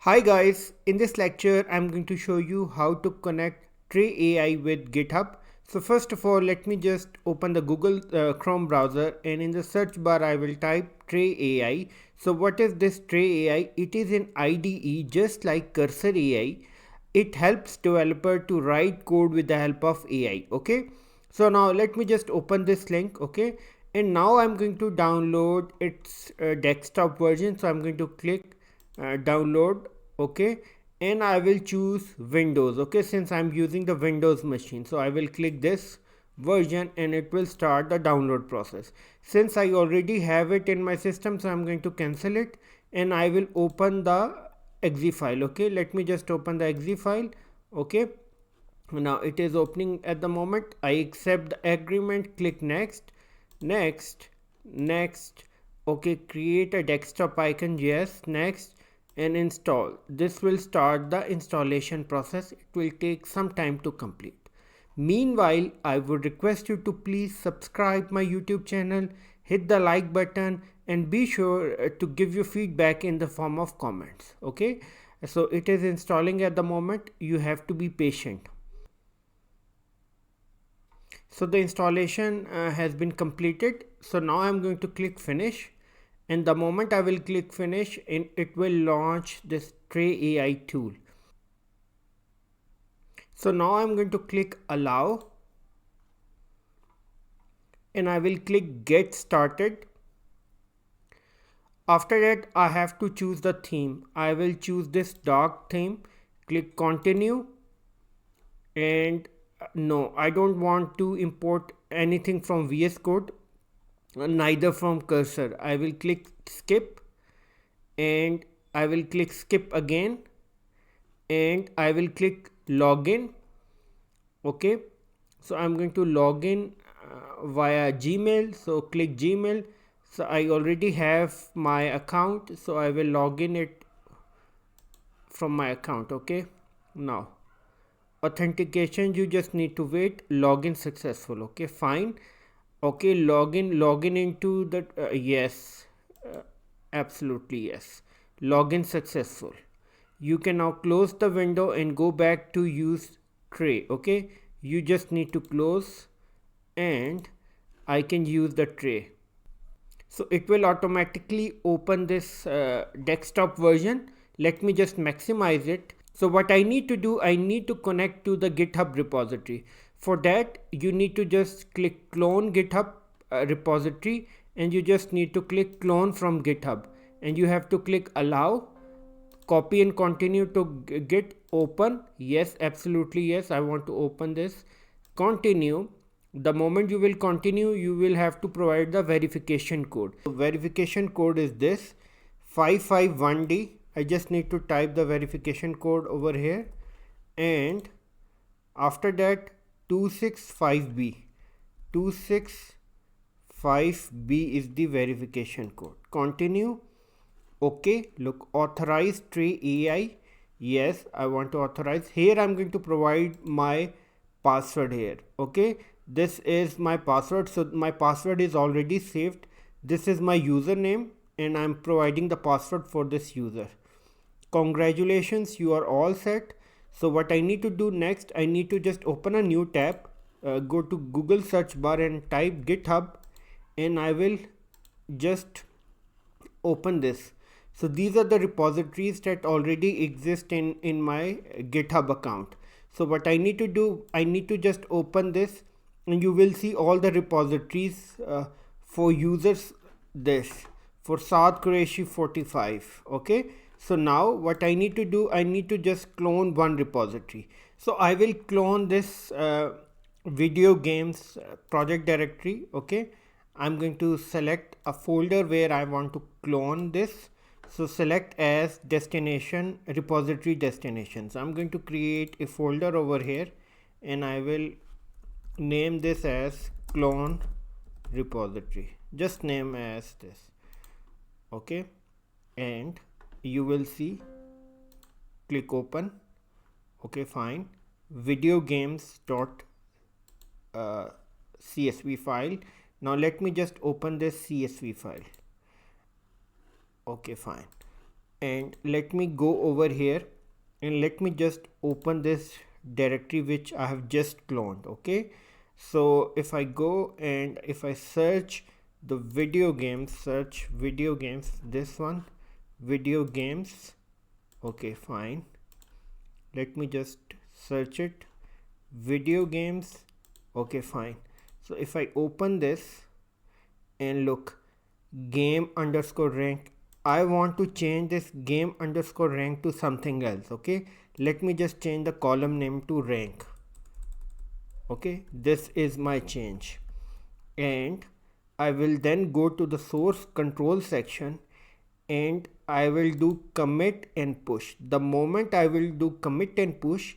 Hi guys, in this lecture I'm going to show you how to connect Trae AI with GitHub. So first of all, let me just open the Google Chrome browser, and in the search bar I will type Trae AI. So what is this Trae AI? It is an IDE just like Cursor AI. It helps developer to write code with the help of AI. Okay, so now let me just open this link. Okay, and now I'm going to download its desktop version. So I'm going to click download. Okay, and I will choose Windows. Okay, since I'm using the Windows machine, so I will click this version and it will start the download process. Since I already have it in my system, so I'm going to cancel it and I will open the exe file. Okay, let me just open the exe file. Okay, now it is opening at the moment. I accept the agreement, click next, next, next. Okay, create a desktop icon, yes, next, and install. This will start the installation process. It will take some time to complete. Meanwhile, I would request you to please subscribe my YouTube channel, hit the like button, and be sure to give your feedback in the form of comments. Okay, so it is installing at the moment. You have to be patient. So the installation has been completed. So now I'm going to click finish, and the moment I will click finish, it will launch this Trae AI tool. So now I'm going to click allow, and I will click get started. After that, I have to choose the theme. I will choose this dark theme. Click continue, and no, I don't want to import anything from VS Code, neither from Cursor. I will click skip, and I will click skip again, and I will click login. Okay, so I'm going to log in via Gmail. So click Gmail. So I already have my account, so I will log in it from my account. Okay, now authentication, you just need to wait. Login successful. Okay, fine. Okay, login into the yes, absolutely yes, login successful. You can now close the window and go back to use Trae. Okay, you just need to close, and I can use the Trae. So it will automatically open this desktop version. Let me just maximize it. So what I need to do, I need to connect to the GitHub repository. For that, you need to just click clone GitHub repository, and you just need to click clone from GitHub, and you have to click allow, copy and continue to git open. Yes, absolutely yes, I want to open this. Continue. The moment you will continue, you will have to provide the verification code. So verification code is this 551D. I just need to type the verification code over here, and after that 265B. 265B is the verification code. Continue. Okay, look, authorize Trae AI. Yes, I want to authorize. Here I'm going to provide my password here. Okay, this is my password. So my password is already saved. This is my username, and I'm providing the password for this user. Congratulations, you are all set. So what I need to do next, I need to just open a new tab, go to Google search bar and type GitHub, and I will just open this. So these are the repositories that already exist in my GitHub account. So what I need to do, I need to just open this, and you will see all the repositories for users. This for South Qureshi 45. Okay, so now what I need to do, I need to just clone one repository. So I will clone this video games project directory. Okay, I'm going to select a folder where I want to clone this. So select as destination, repository destination. So I'm going to create a folder over here, and I will name this as clone repository. Just name as this. Okay, and you will see, click open. Okay, fine. Video games dot CSV file. Now let me just open this CSV file. Okay, fine. and let me go over here and let me just open this directory which I have just cloned. Okay, so if I go and if I search the video games, search video games, this one, video games. Okay, fine, let me just search it, video games. Okay, fine. So if I open this and look, game underscore rank, I want to change this game underscore rank to something else. Okay, let me just change the column name to rank. Okay, this is my change, and I will then go to the source control section and I will do commit and push. The moment I will do commit and push,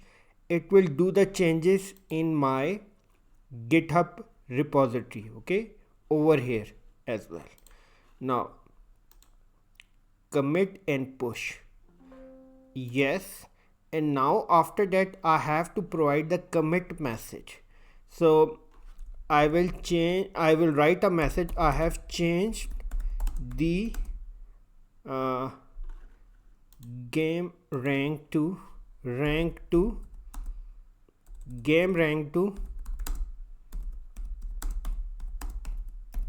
it will do the changes in my GitHub repository. Okay, over here as well. Now commit and push, yes, and now after that I have to provide the commit message. So I will write a message, I have changed the game rank to game rank to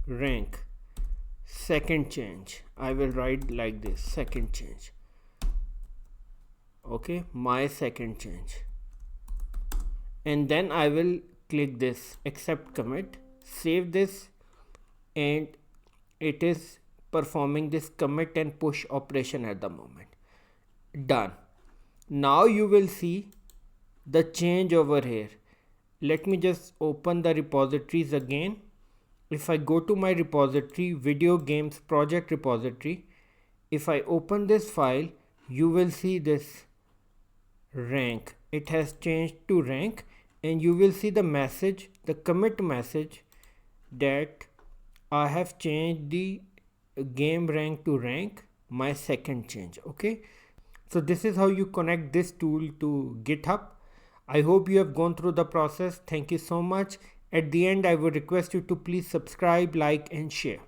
rank. Second change, I will write like this, second change. Okay, my second change, and then I will click this accept commit, save this, and it is performing this commit and push operation at the moment. Done. Now you will see the change over here. Let me just open the repositories again. If I go to my repository, video games project repository, if I open this file, you will see this rank, it has changed to rank, and you will see the message, the commit message, that I have changed the game rank to rank, my second change. Okay, so this is how you connect this tool to GitHub. I hope you have gone through the process. Thank you so much. At the end, I would request you to please subscribe, like, and share.